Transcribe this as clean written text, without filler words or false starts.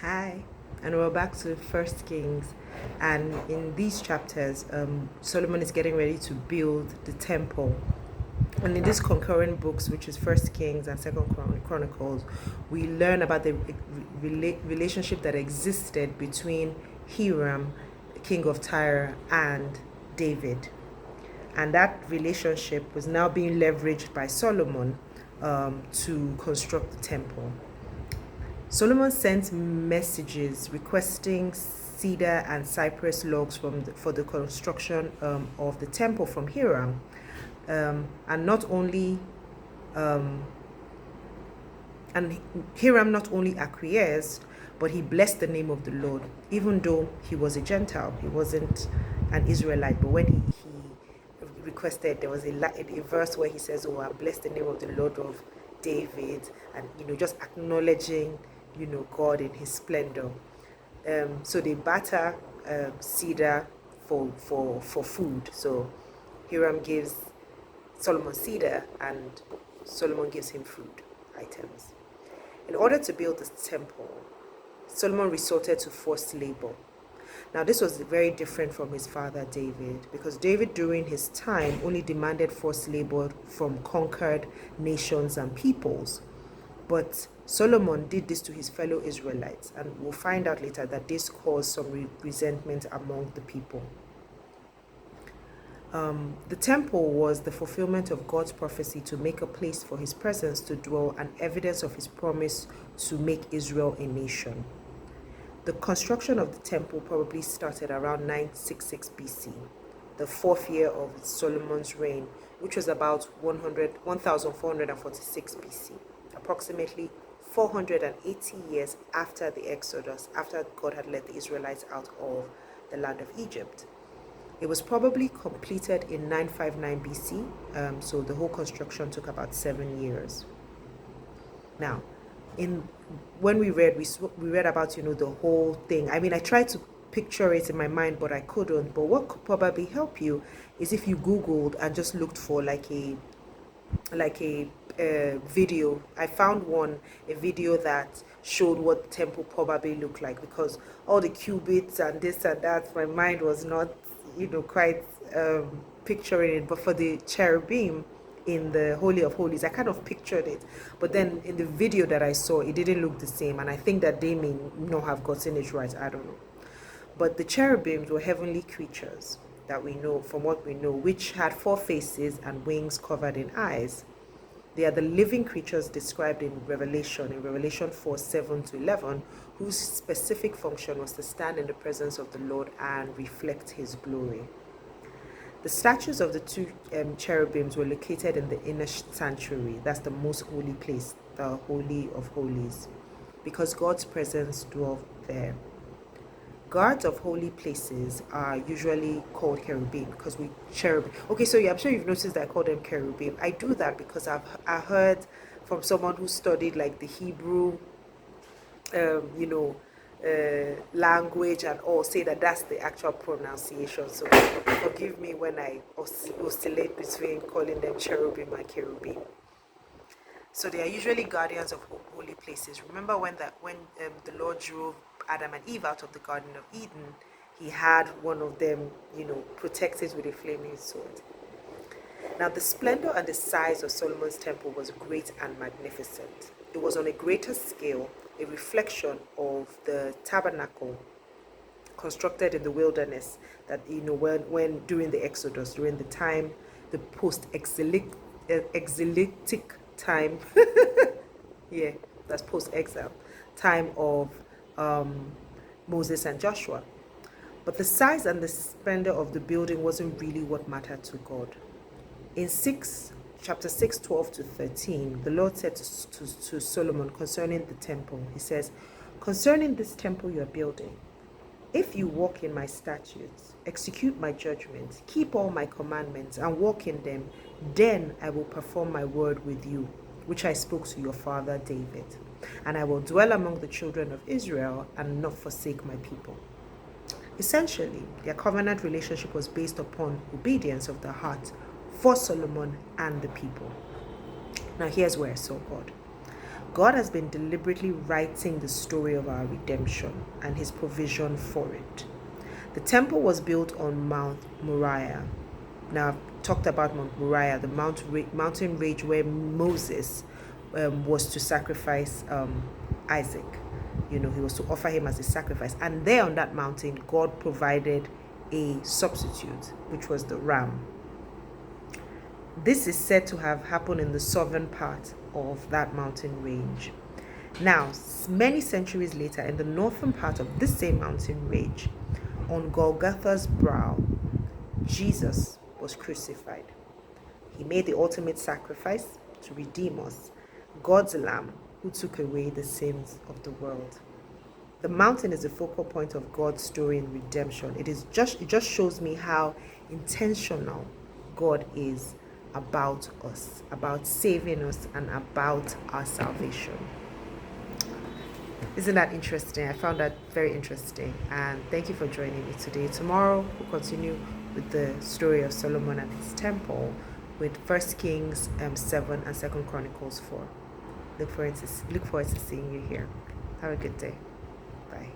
Hi, and we're back to First Kings, and in these chapters, Solomon is getting ready to build the temple. And in these concurrent books, which is First Kings and Second Chronicles, we learn about the relationship that existed between Hiram, the king of Tyre, and David, and that relationship was now being leveraged by Solomon to construct the temple. Solomon sent messages requesting cedar and cypress logs for the construction of the temple from Hiram. And not only and Hiram not only acquiesced, but he blessed the name of the Lord, even though he was a Gentile. He wasn't an Israelite. But when he requested, there was a verse where he says, "Oh, I bless the name of the Lord of David," and just acknowledging God in His splendor. So they batter cedar for food. So Hiram gives Solomon cedar, and Solomon gives him food items. In order to build this temple, Solomon resorted to forced labor. Now, this was very different from his father David, because David during his time only demanded forced labor from conquered nations and peoples. But Solomon did this to his fellow Israelites, and we'll find out later that this caused some resentment among the people. The temple was the fulfillment of God's prophecy to make a place for His presence to dwell, and evidence of His promise to make Israel a nation. The construction of the temple probably started around 966 BC, the fourth year of Solomon's reign, which was about 1446 BC, approximately 480 years after the Exodus, after God had led the Israelites out of the land of Egypt. It was probably completed in 959 BC, so the whole construction took about 7 years. Now, when we read about the whole thing. I mean, I tried to picture it in my mind, but I couldn't. But what could probably help you is if you Googled and just looked for like a video. I found a video that showed what the temple probably looked like, because all the cubits and this and that, my mind was not quite picturing it. But for the cherubim in the Holy of Holies, I kind of pictured it, but then in the video that I saw, it didn't look the same, and I think that they may not have gotten it right. I don't know. But the cherubims were heavenly creatures that we know, from what we know, which had 4 faces and wings covered in eyes. They are the living creatures described in Revelation 4:7-11, whose specific function was to stand in the presence of the Lord and reflect His glory. The statues of the 2 cherubims were located in the inner sanctuary. That's the most holy place, the Holy of Holies, because God's presence dwelt there. Guards of holy places are usually called cherubim, because cherubim. Okay, so yeah, I'm sure you've noticed that I call them cherubim. I do that because I heard from someone who studied like the Hebrew, language and all, say that that's the actual pronunciation. So forgive me when I oscillate between calling them cherubim and cherubim. So they are usually guardians of holy places. Remember when the Lord drove Adam and Eve out of the Garden of Eden, He had one of them, protected with a flaming sword. Now, the splendor and the size of Solomon's temple was great and magnificent. It was on a greater scale, a reflection of the tabernacle constructed in the wilderness that, when during the Exodus, during the time, the post-exilic time, yeah, that's post-exile time of Moses and Joshua. But the size and the splendor of the building wasn't really what mattered to God. In chapter 6:12-13, the Lord said to Solomon concerning the temple, He says, "Concerning this temple you are building, if you walk in my statutes, execute my judgments, keep all my commandments, and walk in them, then I will perform my word with you, which I spoke to your father David. And I will dwell among the children of Israel and not forsake my people." Essentially, their covenant relationship was based upon obedience of the heart for Solomon and the people. Now, here's where I saw God. God has been deliberately writing the story of our redemption and his provision for it. The temple was built on Mount Moriah. Now, I've talked about Mount Moriah, the mountain range where Moses was to sacrifice Isaac. He was to offer him as a sacrifice. And there on that mountain, God provided a substitute, which was the ram. This is said to have happened in the southern part of that mountain range. Now, many centuries later, in the northern part of this same mountain range, on Golgotha's brow, Jesus was crucified. He made the ultimate sacrifice to redeem us, God's Lamb who took away the sins of the world. The mountain is the focal point of God's story in redemption. It just shows me how intentional God is about us, about saving us, and about our salvation. Isn't that interesting? I found that very interesting, and thank you for joining me today. Tomorrow we'll continue with the story of Solomon and his temple with 1 Kings 7 and 2 Chronicles 4. Look forward to seeing you here. Have a good day. Bye.